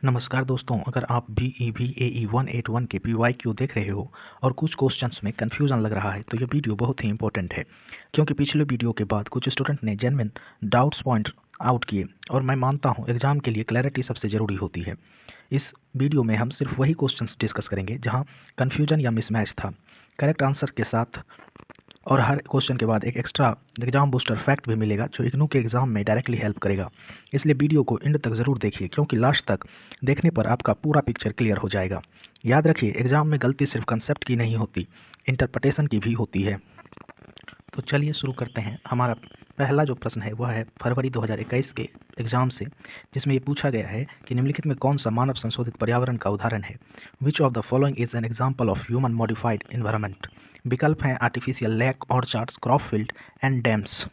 नमस्कार दोस्तों, अगर आप BEB AE 181 के PYQ देख रहे हो और कुछ क्वेश्चंस में कन्फ्यूजन लग रहा है तो ये वीडियो बहुत ही इंपॉर्टेंट है, क्योंकि पिछले वीडियो के बाद कुछ स्टूडेंट ने जेन्युइन डाउट्स पॉइंट आउट किए और मैं मानता हूँ एग्जाम के लिए क्लैरिटी सबसे ज़रूरी होती है। इस वीडियो में हम सिर्फ वही क्वेश्चंस डिस्कस करेंगे जहाँ कन्फ्यूजन या मिसमैच था, करेक्ट आंसर के साथ, और हर क्वेश्चन के बाद एक एक्स्ट्रा एग्जाम बूस्टर फैक्ट भी मिलेगा जो इग्नू के एग्जाम में डायरेक्टली हेल्प करेगा। इसलिए वीडियो को एंड तक ज़रूर देखिए, क्योंकि लास्ट तक देखने पर आपका पूरा पिक्चर क्लियर हो जाएगा। याद रखिए, एग्जाम में गलती सिर्फ कंसेप्ट की नहीं होती, इंटरप्रिटेशन की भी होती है। तो चलिए शुरू करते हैं। हमारा पहला जो प्रश्न है वह है फरवरी 2021 के एग्जाम से, जिसमें ये पूछा गया है कि निम्नलिखित में कौन सा मानव संशोधित पर्यावरण का उदाहरण है। Which of the following is an example of human modified environment. विकल्प हैं artificial lake, ऑर्चार्ड्स, crop field and dams.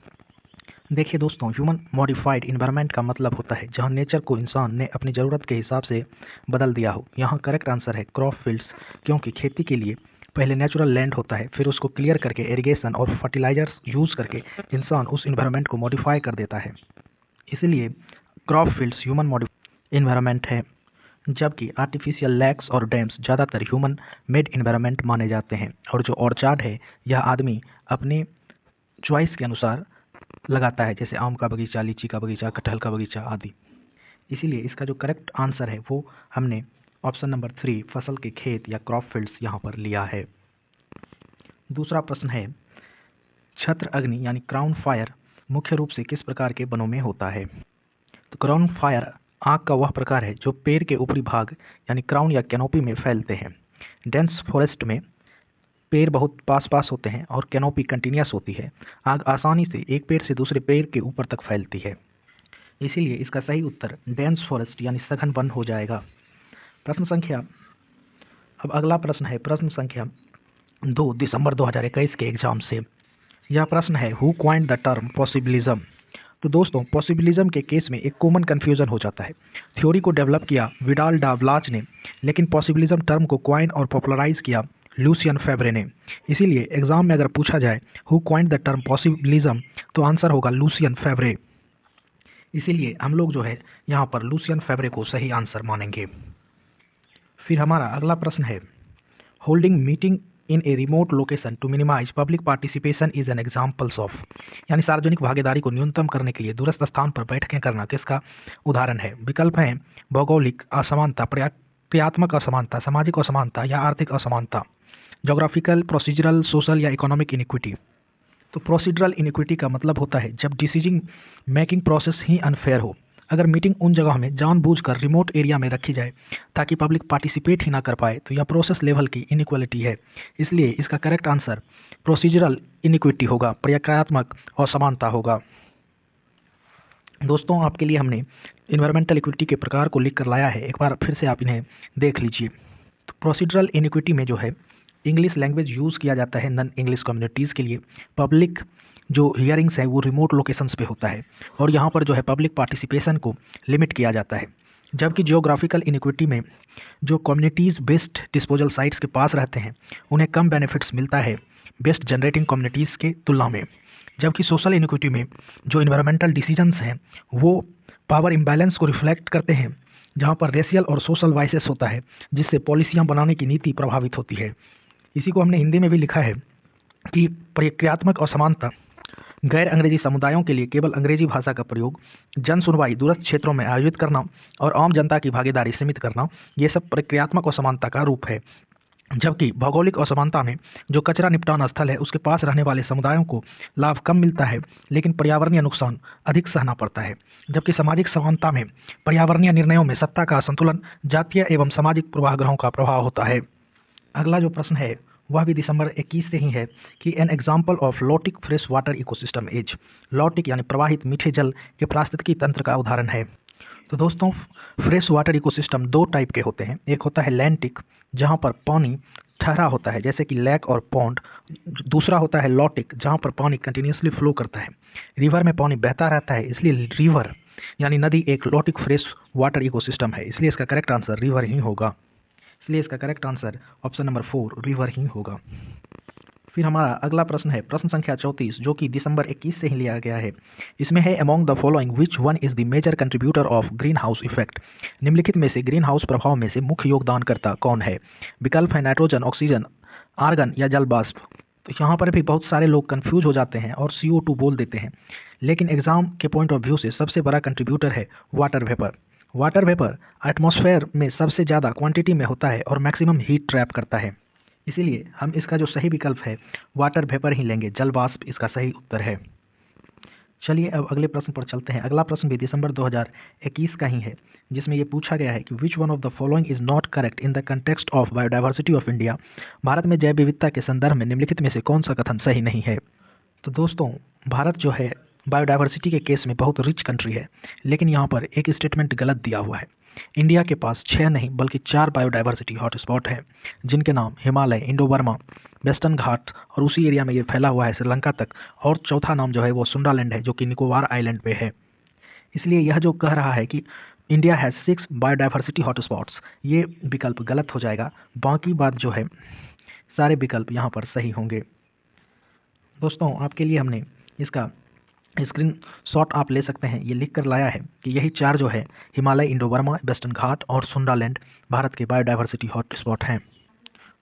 देखिए दोस्तों, ह्यूमन मॉडिफाइड इन्वायरमेंट का मतलब होता है जहां नेचर को इंसान ने अपनी ज़रूरत के हिसाब से बदल दिया हो। यहाँ करेक्ट आंसर है क्रॉप फील्ड्स, क्योंकि खेती के लिए पहले नेचुरल लैंड होता है, फिर उसको क्लियर करके इरिगेशन और फर्टिलाइजर्स यूज करके इंसान उस इन्वायरमेंट को मॉडिफाई कर देता है। इसलिए crop fields human modified environment है, जबकि आर्टिफिशियल लैक्स और डैम्स ज़्यादातर ह्यूमन मेड इन्वायरमेंट माने जाते हैं। और जो ऑर्चार्ड है, यह आदमी अपने चॉइस के अनुसार लगाता है, जैसे आम का बगीचा, लीची का बगीचा, कटहल का बगीचा आदि। इसीलिए इसका जो करेक्ट आंसर है वो हमने ऑप्शन नंबर 3 फसल के खेत या क्रॉप फील्ड्स यहाँ पर लिया है। दूसरा प्रश्न है छत्र अग्नि यानी क्राउन फायर मुख्य रूप से किस प्रकार के वनों में होता है। तो क्राउन फायर आग का वह प्रकार है जो पेड़ के ऊपरी भाग यानी क्राउन या कैनोपी में फैलते हैं। डेंस फॉरेस्ट में पेड़ बहुत पास पास होते हैं और कैनोपी कंटिन्यूस होती है। आग आसानी से एक पेड़ से दूसरे पेड़ के ऊपर तक फैलती है, इसीलिए इसका सही उत्तर डेंस फॉरेस्ट यानी सघन वन हो जाएगा। अब अगला प्रश्न है प्रश्न संख्या 2 दिसंबर 2021 के एग्जाम से। यह प्रश्न है who coined the term possibilism. तो दोस्तों, पॉसिबिलिज्म के केस में एक कॉमन कंफ्यूजन हो जाता है। थ्योरी को डेवलप किया विडाल डा ब्लाच ने, लेकिन पॉसिबिलिज्म टर्म को क्वाइन और पॉपुलराइज किया लूसियन फेब्रे ने। इसीलिए एग्जाम में अगर पूछा जाए who coined the term possibilism तो आंसर होगा लूसियन फेब्रे। इसीलिए हम लोग जो है यहाँ पर लूसियन फेब्रे को सही आंसर मानेंगे। फिर हमारा अगला प्रश्न है holding meeting in a remote location to minimise public participation is an examples of, यानी सार्वजनिक भागीदारी को न्यूनतम करने के लिए दूरस्थ स्थान पर बैठकें करना किसका उदाहरण है। विकल्प हैं भौगोलिक असमानता, क्रियात्मक असमानता, सामाजिक असमानता या आर्थिक असमानता। जोग्राफिकल, प्रोसीजरल, सोशल या इकोनॉमिक इनिक्विटी। तो प्रोसीजरल इनिक्विटी का मतलब होता है जब डिसीजन मेकिंग प्रोसेस ही अनफेयर हो। अगर मीटिंग उन जगह में जानबूझकर रिमोट एरिया में रखी जाए ताकि पब्लिक पार्टिसिपेट ही ना कर पाए तो यह प्रोसेस लेवल की इनइक्वालिटी है। इसलिए इसका करेक्ट आंसर प्रोसीजरल इनिक्विटी होगा, प्रक्रियात्मक असमानता होगा। दोस्तों, आपके लिए हमने इन्वायरमेंटल इक्विटी के प्रकार को लिख कर लाया है, एक बार फिर से आप इन्हें देख लीजिए। तो प्रोसीजरल इनिक्विटी में जो है इंग्लिश लैंग्वेज यूज़ किया जाता है नॉन इंग्लिश कम्युनिटीज़ के लिए। पब्लिक जो हियरिंग्स है वो रिमोट लोकेशंस पे होता है और यहाँ पर जो है पब्लिक पार्टिसिपेशन को लिमिट किया जाता है। जबकि जियोग्राफिकल इनिक्विटी में जो कम्युनिटीज़ बेस्ट डिस्पोजल साइट्स के पास रहते हैं उन्हें कम बेनिफिट्स मिलता है बेस्ट जनरेटिंग कम्युनिटीज़ के तुलना में। जबकि सोशल इनिक्विटी में जो इन्वायरमेंटल डिसीजंस हैं वो पावर इम्बैलेंस को रिफ्लेक्ट करते हैं, जहाँ पर रेशियल और सोशल वाइसेस होता है जिससे पॉलिसियाँ बनाने की नीति प्रभावित होती है। इसी को हमने हिंदी में भी लिखा है कि प्रक्रियात्मक असमानता गैर अंग्रेजी समुदायों के लिए केवल अंग्रेजी भाषा का प्रयोग, जन सुनवाई दूरस्थ क्षेत्रों में आयोजित करना और आम जनता की भागीदारी सीमित करना, ये सब प्रक्रियात्मक असमानता का रूप है। जबकि भौगोलिक असमानता में जो कचरा निपटान स्थल है उसके पास रहने वाले समुदायों को लाभ कम मिलता है लेकिन पर्यावरणीय नुकसान अधिक सहना पड़ता है। जबकि सामाजिक समानता में पर्यावरणीय निर्णयों में सत्ता का संतुलन, जातीय एवं सामाजिक पूर्वाग्रहों का प्रभाव होता है। अगला जो प्रश्न है वह भी दिसंबर 21 से ही है कि an example of lotic fresh water ecosystem is. Lotic यानी प्रवाहित मीठे जल के पारिस्थितिकी तंत्र का उदाहरण है। तो दोस्तों, फ्रेश वाटर इकोसिस्टम दो टाइप के होते हैं। एक होता है लैंटिक जहाँ पर पानी ठहरा होता है जैसे कि लेक और पॉन्ड। दूसरा होता है लॉटिक जहाँ पर पानी कंटिन्यूसली फ्लो करता है, रिवर में पानी बहता रहता है, इसलिए रिवर यानी नदी एक लॉटिक फ्रेश वाटर इकोसिस्टम है। इसलिए इसका करेक्ट आंसर रिवर ही होगा। इसलिए इसका correct answer option number 4 river ही होगा। फिर हमारा अगला प्रश्न है प्रश्न संख्या 34, जो कि दिसंबर 21 से ही लिया गया है। इसमें है among the following which one is the major contributor of green house effect. निम्नलिखित में से ग्रीन हाउस प्रभाव में से मुख्य योगदानकर्ता कौन है। विकल्प है नाइट्रोजन, ऑक्सीजन, आर्गन या जल वाष्प। तो यहाँ पर भी बहुत सारे लोग कंफ्यूज हो जाते हैं और CO2 बोल देते हैं, लेकिन एग्जाम के पॉइंट ऑफ व्यू से सबसे बड़ा कंट्रीब्यूटर है water vapour. Water vapour atmosphere में सबसे ज़्यादा क्वांटिटी में होता है और मैक्सिमम हीट ट्रैप करता है, इसीलिए हम इसका जो सही विकल्प है वाटर वेपर ही लेंगे। जल वाष्प इसका सही उत्तर है। चलिए अब अगले प्रश्न पर चलते हैं। अगला प्रश्न भी दिसंबर 2021 का ही है, जिसमें ये पूछा गया है कि which one of the following is not correct in the context of biodiversity of India. Bharat में जैव विविधता के संदर्भ में निम्नलिखित में से कौन सा कथन सही नहीं है। तो दोस्तों, भारत जो है बायोडाइवर्सिटी के केस में बहुत रिच कंट्री है, लेकिन यहाँ पर एक स्टेटमेंट गलत दिया हुआ है। इंडिया के पास 6 नहीं बल्कि 4 बायोडाइवर्सिटी हॉटस्पॉट है, जिनके नाम हिमालय, इंडो बर्मा, वेस्टर्न घाट और उसी एरिया में ये फैला हुआ है श्रीलंका तक, और चौथा नाम जो है वो सुंडालैंड है, जो कि निकोबार आइलैंड पे है। इसलिए यह जो कह रहा है कि इंडिया हैज़ 6 बायोडाइवर्सिटी हॉटस्पॉट्स, ये विकल्प गलत हो जाएगा। बाकी बात जो है सारे विकल्प यहाँ पर सही होंगे। दोस्तों, आपके लिए हमने इसका स्क्रीन शॉट आप ले सकते हैं। ये लिख कर लाया है कि यही 4 जो है हिमालय, इंडो बर्मा, वेस्टर्न घाट और सुंडालैंड भारत के बायोडाइवर्सिटी हॉटस्पॉट हैं।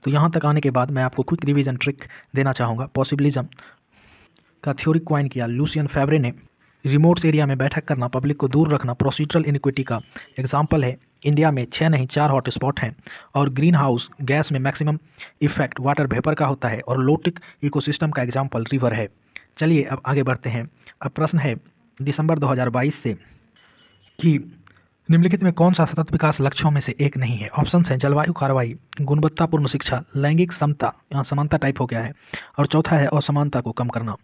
तो यहाँ तक आने के बाद मैं आपको क्विक रिवीजन ट्रिक देना चाहूँगा। पॉसिबिलिज्म का थ्योरी क्वाइन किया लुसियन फेवरे ने। रिमोट एरिया में बैठक करना, पब्लिक को दूर रखना प्रोसीजरल इनिक्विटी का एग्जाम्पल है। इंडिया में 6 नहीं 4 हॉटस्पॉट हैं, और ग्रीन हाउस गैस में मैक्सिमम इफेक्ट वाटर वेपर का होता है, और लोटिक इकोसिस्टम का एग्जाम्पल रिवर है। चलिए अब आगे बढ़ते हैं। अब प्रश्न है दिसंबर 2022 से कि निम्नलिखित में कौन सा सतत विकास लक्ष्यों में से एक नहीं है। ऑप्शन है जलवायु कार्रवाई, गुणवत्तापूर्ण शिक्षा, लैंगिक समता, यहाँ समानता टाइप हो गया है, और चौथा है असमानता को कम करना।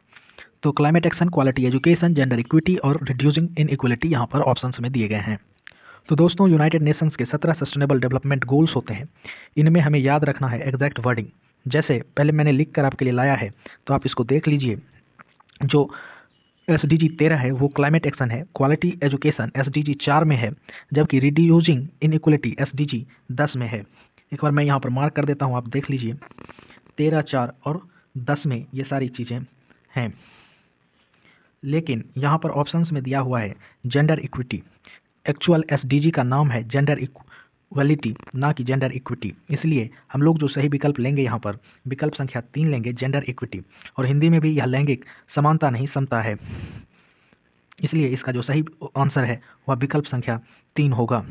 तो climate action, quality education, gender equity और रिड्यूसिंग इनइक्वालिटी यहाँ पर ऑप्शंस में दिए गए हैं। तो दोस्तों, यूनाइटेड नेशंस के 17 सस्टेनेबल डेवलपमेंट गोल्स होते हैं। इनमें हमें याद रखना है एग्जैक्ट वर्डिंग। जैसे पहले मैंने लिख कर आपके लिए लाया है, तो आप इसको देख लीजिए। जो SDG 13 है वो क्लाइमेट एक्शन है, क्वालिटी एजुकेशन SDG 4 में है, जबकि रिड्यूसिंग इनइक्वालिटी SDG 10 में है। एक बार मैं यहाँ पर मार्क कर देता हूँ, आप देख लीजिए। 13, 4 और 10 में ये सारी चीज़ें हैं, लेकिन यहाँ पर ऑप्शंस में दिया हुआ है जेंडर इक्विटी। एक्चुअल SDG का नाम है जेंडर इक्वलिटी, ना कि जेंडर इक्विटी। इसलिए हम लोग जो सही विकल्प लेंगे यहाँ पर विकल्प संख्या 3 लेंगे, जेंडर इक्विटी। और हिंदी में भी यह लैंगिक समानता नहीं समता है, इसलिए इसका जो सही आंसर है वह विकल्प संख्या 3 होगा।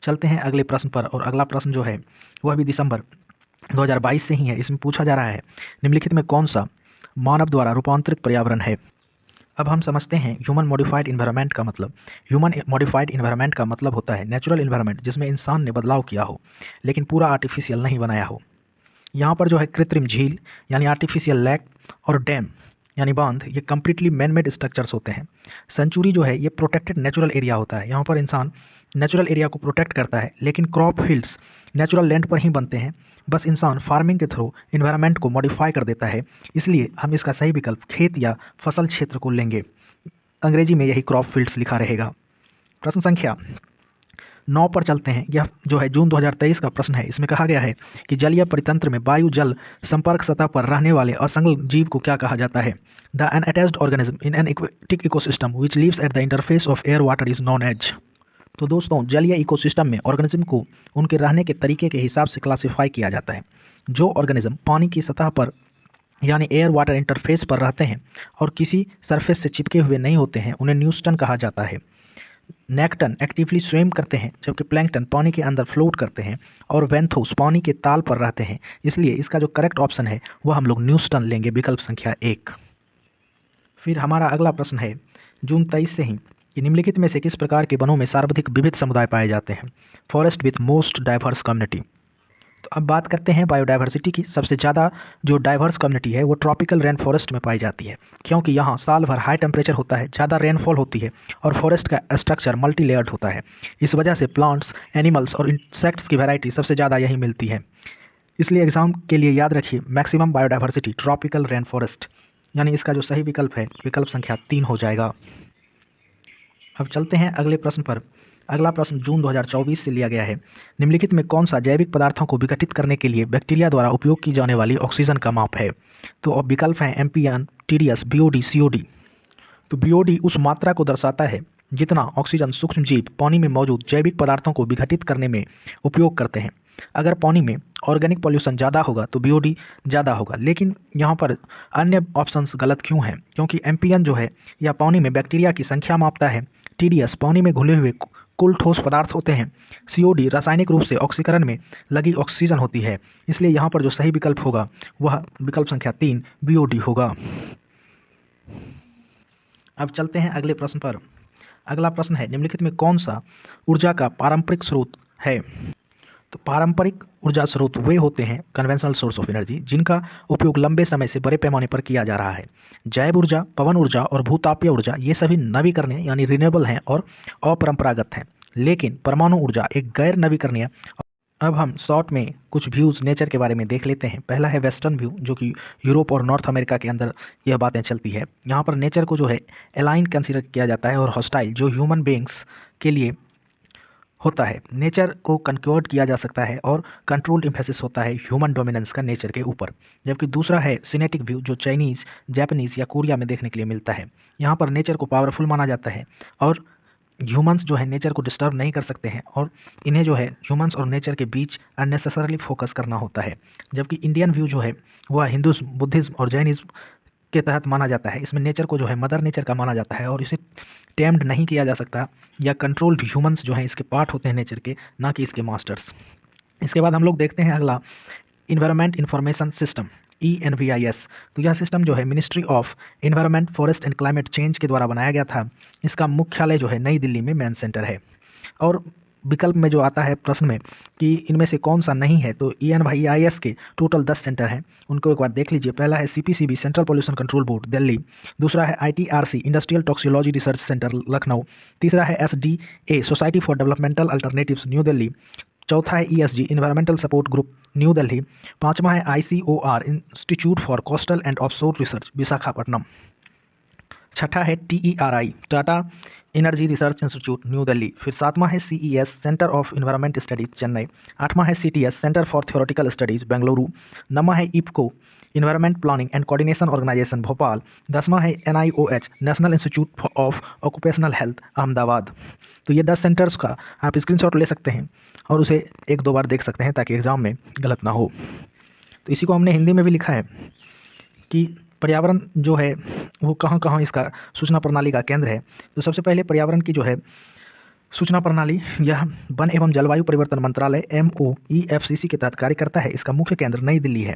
चलते हैं अगले प्रश्न पर, और अगला प्रश्न जो है वह भी दिसंबर 2022 से ही है। इसमें पूछा जा रहा है निम्नलिखित में कौन सा मानव द्वारा रूपांतरित पर्यावरण है। अब हम समझते हैं ह्यूमन मॉडिफाइड इन्वायरमेंट का मतलब। ह्यूमन मॉडिफाइड इन्वायरमेंट का मतलब होता है नेचुरल इन्वायरमेंट जिसमें इंसान ने बदलाव किया हो, लेकिन पूरा आर्टिफिशियल नहीं बनाया हो। यहाँ पर जो है कृत्रिम झील यानी आर्टिफिशियल लेक और डैम यानी बांध, ये कम्प्लीटली मैन मेड स्ट्रक्चर्स होते हैं। सेंचुरी जो है ये प्रोटेक्टेड नेचुरल एरिया होता है। यहाँ पर इंसान नेचुरल एरिया को प्रोटेक्ट करता है, लेकिन क्रॉप फील्ड्स नेचुरल लैंड पर ही बनते हैं। बस इंसान फार्मिंग के थ्रू इन्वायरमेंट को मॉडिफाई कर देता है, इसलिए हम इसका सही विकल्प खेत या फसल क्षेत्र को लेंगे। अंग्रेजी में यही क्रॉप फील्ड्स लिखा रहेगा। प्रश्न संख्या 9 पर चलते हैं। यह जो है जून 2023 का प्रश्न है। इसमें कहा गया है कि जलीय परितंत्र में वायु जल संपर्क सतह पर रहने वाले असंलग्न जीव को क्या कहा जाता है। The unattached organism in an aquatic ecosystem which lives at the interface of air water is known as. तो दोस्तों, जलीय इकोसिस्टम में ऑर्गेनिज्म को उनके रहने के तरीके के हिसाब से क्लासिफाई किया जाता है। जो ऑर्गेनिज्म पानी की सतह पर यानी एयर वाटर इंटरफेस पर रहते हैं और किसी सरफेस से चिपके हुए नहीं होते हैं, उन्हें न्यूस्टन कहा जाता है। नेक्टन एक्टिवली स्विम करते हैं, जबकि प्लैंकटन पानी के अंदर फ्लोट करते हैं, और वेंथोस पानी के ताल पर रहते हैं। इसलिए इसका जो करेक्ट ऑप्शन है वह हम लोग न्यूस्टन लेंगे, विकल्प संख्या 1। फिर हमारा अगला प्रश्न है जून 23 से ही कि निम्नलिखित में से किस प्रकार के वनों में सर्वाधिक विविध समुदाय पाए जाते हैं। Forest with most diverse community. तो अब बात करते हैं बायोडाइवर्सिटी की। सबसे ज़्यादा जो डाइवर्स कम्युनिटी है वो ट्रॉपिकल रेन फॉरेस्ट में पाई जाती है, क्योंकि यहाँ साल भर हाई टेम्परेचर होता है, ज़्यादा रेनफॉल होती है, और फॉरेस्ट का स्ट्रक्चर मल्टी लेयर्ड होता है। इस वजह से प्लांट्स, एनिमल्स और इंसेक्ट्स की वैरायटी सबसे ज़्यादा यही मिलती है। इसलिए एग्जाम के लिए याद रखिए maximum biodiversity tropical rain forest, यानी इसका जो सही विकल्प है विकल्प संख्या 3 हो जाएगा। अब चलते हैं अगले प्रश्न पर। अगला प्रश्न जून 2024 से लिया गया है। निम्नलिखित में कौन सा जैविक पदार्थों को विघटित करने के लिए बैक्टीरिया द्वारा उपयोग की जाने वाली ऑक्सीजन का माप है। तो अब विकल्प हैं एम्पियन, टीडीएस, बीओडी, सीओडी। तो बीओडी उस मात्रा को दर्शाता है जितना ऑक्सीजन सूक्ष्म जीव पानी में मौजूद जैविक पदार्थों को विघटित करने में उपयोग करते हैं। अगर पानी में ऑर्गेनिक पॉल्यूशन ज़्यादा होगा तो बीओडी ज़्यादा होगा, लेकिन यहाँ पर अन्य ऑप्शंस गलत क्यों हैं? क्योंकि एम्पियन जो है यह पानी में बैक्टीरिया की संख्या मापता है, टीडीएस पानी में घुले हुए कुल ठोस पदार्थ होते हैं, सीओडी रासायनिक रूप से ऑक्सीकरण में लगी ऑक्सीजन होती है। इसलिए यहाँ पर जो सही विकल्प होगा वह विकल्प संख्या 3 बीओडी होगा। अब चलते हैं अगले प्रश्न पर। अगला प्रश्न है, निम्नलिखित में कौन सा ऊर्जा का पारंपरिक स्रोत है? तो पारंपरिक ऊर्जा स्रोत वे होते हैं, कन्वेंशनल सोर्स ऑफ एनर्जी, जिनका उपयोग लंबे समय से बड़े पैमाने पर किया जा रहा है। जैव ऊर्जा, पवन ऊर्जा और भूतापीय ऊर्जा ये सभी नवीकरणीय यानी रिन्यूएबल हैं और अपरंपरागत हैं, लेकिन परमाणु ऊर्जा एक गैर नवीकरणीय। अब हम शॉर्ट में कुछ व्यूज नेचर के बारे में देख लेते हैं। पहला है वेस्टर्न व्यू, जो कि यूरोप और नॉर्थ अमेरिका के अंदर यह बातें चलती है। यहाँ पर नेचर को जो है एलाइन कंसीडर किया जाता है और हॉस्टाइल जो ह्यूमन बीइंग्स के लिए होता है। नेचर को कंक्योर्ड किया जा सकता है और कंट्रोल्ड एम्फेसिस होता है ह्यूमन डोमिनेंस का नेचर के ऊपर। जबकि दूसरा है सिनेटिक व्यू, जो चाइनीज, जापानीज या कोरिया में देखने के लिए मिलता है। यहाँ पर नेचर को पावरफुल माना जाता है और ह्यूमंस जो है नेचर को डिस्टर्ब नहीं कर सकते हैं और इन्हें जो है ह्यूमंस और नेचर के बीच अननेसेसरली फोकस करना होता है। जबकि इंडियन व्यू जो है वह हिंदुज़्म, बुद्धिज्म और जैनिज्म के तहत माना जाता है। इसमें नेचर को जो है मदर नेचर का माना जाता है और इसे टेम्ड नहीं किया जा सकता या कंट्रोल्ड ह्यूमंस जो हैं इसके पार्ट होते हैं नेचर के, ना कि इसके मास्टर्स। इसके बाद हम लोग देखते हैं अगला इन्वायरमेंट इंफॉर्मेशन सिस्टम, ENVIS। तो यह सिस्टम जो है ministry of environment, forest and climate change के द्वारा बनाया गया था। इसका मुख्यालय जो है नई दिल्ली में मैन सेंटर है। और विकल्प में जो आता है प्रश्न में कि इनमें से कौन सा नहीं है, तो ENVIS के टोटल 10 सेंटर हैं, उनको एक बार देख लीजिए। पहला है CPCB, central pollution control board, Delhi. दूसरा है ITRC, industrial toxicology research centre, Lucknow. तीसरा है SDA, society for developmental alternatives, new Delhi. चौथा है ESG, environmental support group, new Delhi. पांचवा है ICOR, institute for coastal and offshore research, Visakhapatnam. छठा है TERI, Tata energy research institute, new Delhi. फिर सातवां है CES, centre of environment studies, Chennai. आठवां है CTS, centre for theoretical studies, Bengaluru. नौवां है IPCO, environment planning and coordination organisation, Bhopal. 10वां है NIOH, national institute of occupational health, Ahmedabad. तो ये 10 सेंटर्स का आप स्क्रीनशॉट ले सकते हैं और उसे 1-2 बार देख सकते हैं ताकि एग्जाम में गलत ना हो। तो इसी को हमने हिंदी में भी लिखा है कि पर्यावरण जो है वो कहाँ कहाँ इसका सूचना प्रणाली का केंद्र है। तो सबसे पहले पर्यावरण की जो है सूचना प्रणाली यह वन एवं जलवायु परिवर्तन मंत्रालय MOEFCC के तहत कार्य करता है। इसका मुख्य केंद्र नई दिल्ली है।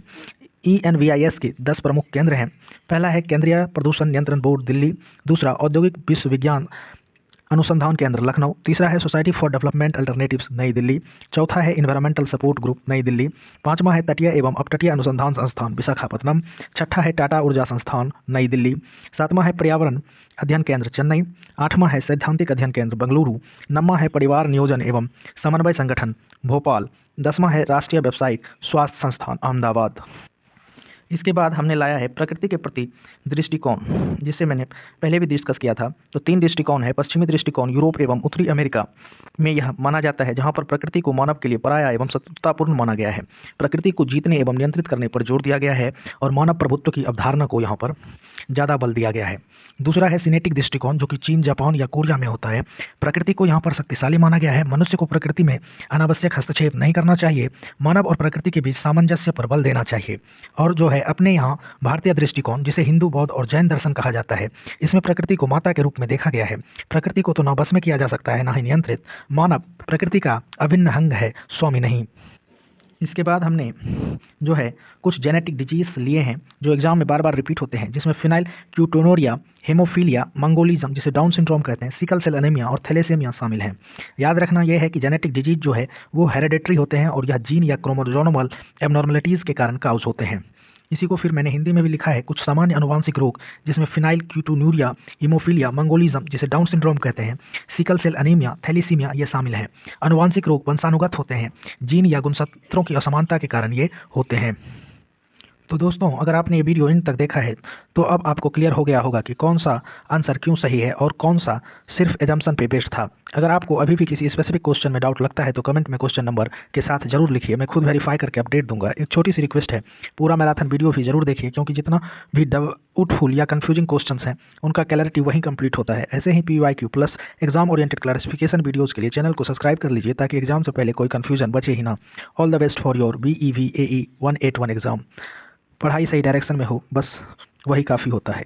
ENVIS के 10 प्रमुख केंद्र हैं। पहला है केंद्रीय प्रदूषण नियंत्रण बोर्ड, दिल्ली। दूसरा औद्योगिक विश्वविज्ञान अनुसंधान केंद्र, लखनऊ। तीसरा है सोसाइटी फॉर डेवलपमेंट अल्टरनेटिव्स, नई दिल्ली। चौथा है इन्वायरमेंटल सपोर्ट ग्रुप, नई दिल्ली। पांचवा है तटीय एवं अपतटीय अनुसंधान संस्थान, विशाखापट्टनम। छठा है टाटा ऊर्जा संस्थान, नई दिल्ली। सातवां है पर्यावरण अध्ययन केंद्र, चेन्नई। आठवां है सैद्धांतिक अध्ययन केंद्र, बेंगलुरु। नौवां है परिवार नियोजन एवं समन्वय संगठन, भोपाल। 10वां है राष्ट्रीय व्यावसायिक स्वास्थ्य संस्थान, अहमदाबाद। इसके बाद हमने लाया है प्रकृति के प्रति दृष्टिकोण, जिसे मैंने पहले भी डिस्कस किया था। तो 3 दृष्टिकोण है। पश्चिमी दृष्टिकोण यूरोप एवं उत्तरी अमेरिका में यह माना जाता है, जहां पर प्रकृति को मानव के लिए पराया एवं शत्रुतापूर्ण माना गया है। प्रकृति को जीतने एवं नियंत्रित करने पर जोर दिया गया है और मानव प्रभुत्व की अवधारणा को यहाँ पर ज़्यादा बल दिया गया है। दूसरा है सिनेटिक दृष्टिकोण, जो कि चीन, जापान या कोरिया में होता है। प्रकृति को यहाँ पर शक्तिशाली माना गया है। मनुष्य को प्रकृति में अनावश्यक हस्तक्षेप नहीं करना चाहिए। मानव और प्रकृति के बीच सामंजस्य पर बल देना चाहिए। और जो है अपने यहाँ भारतीय दृष्टिकोण, जिसे हिंदू, बौद्ध और जैन दर्शन कहा जाता है, इसमें प्रकृति को माता के रूप में देखा गया है। प्रकृति को तो न बस में किया जा सकता है, ना ही नियंत्रित। मानव प्रकृति का अभिन्न अंग है, स्वामी नहीं। इसके बाद हमने जो है कुछ जेनेटिक डिजीज लिए हैं जो एग्जाम में बार बार रिपीट होते हैं, जिसमें फिनाइल क्यूटोनोरिया, हेमोफीलिया, मंगोलिज्म जिसे डाउन सिंड्रोम कहते हैं, सिकल सेल एनीमिया और थैलेसेमिया शामिल हैं। याद रखना यह है कि जेनेटिक डिजीज जो है वो हेरेडिटरी होते हैं और यह जीन या क्रोमोसोमल एबनॉर्मलिटीज़ के कारण काउज होते हैं। इसी को फिर मैंने हिंदी में भी लिखा है, कुछ सामान्य अनुवांशिक रोग जिसमें फिनाइल क्यूटोन्यूरिया, हीमोफीलिया, मंगोलिज्म जिसे डाउन सिंड्रोम कहते हैं, सिकल सेल एनीमिया, थैलेसीमिया ये शामिल हैं। अनुवांशिक रोग वंशानुगत होते हैं, जीन या गुणसूत्रों की असमानता के कारण ये होते हैं। तो दोस्तों, अगर आपने ये वीडियो इन तक देखा है तो अब आपको क्लियर हो गया होगा कि कौन सा आंसर क्यों सही है और कौन सा सिर्फ एजम्पशन पे बेस्ड था। अगर आपको अभी भी किसी स्पेसिफिक क्वेश्चन में डाउट लगता है तो कमेंट में क्वेश्चन नंबर के साथ जरूर लिखिए, मैं खुद वेरीफाई करके अपडेट दूंगा। एक छोटी सी रिक्वेस्ट है, पूरा मैराथन वीडियो भी जरूर देखिए, क्योंकि जितना भी डाउटफुल या कंफ्यूजिंग क्वेश्चंस हैं उनका क्लैरिटी वहीं कंप्लीट होता है। ऐसे ही PYQ plus exam oriented clarification videos के लिए चैनल को सब्सक्राइब कर लीजिए, ताकि एग्जाम से पहले कोई कन्फ्यूजन बचे ही ना। All the best for your BEV AE 181 exam. पढ़ाई सही डायरेक्शन में हो, बस वही काफ़ी होता है।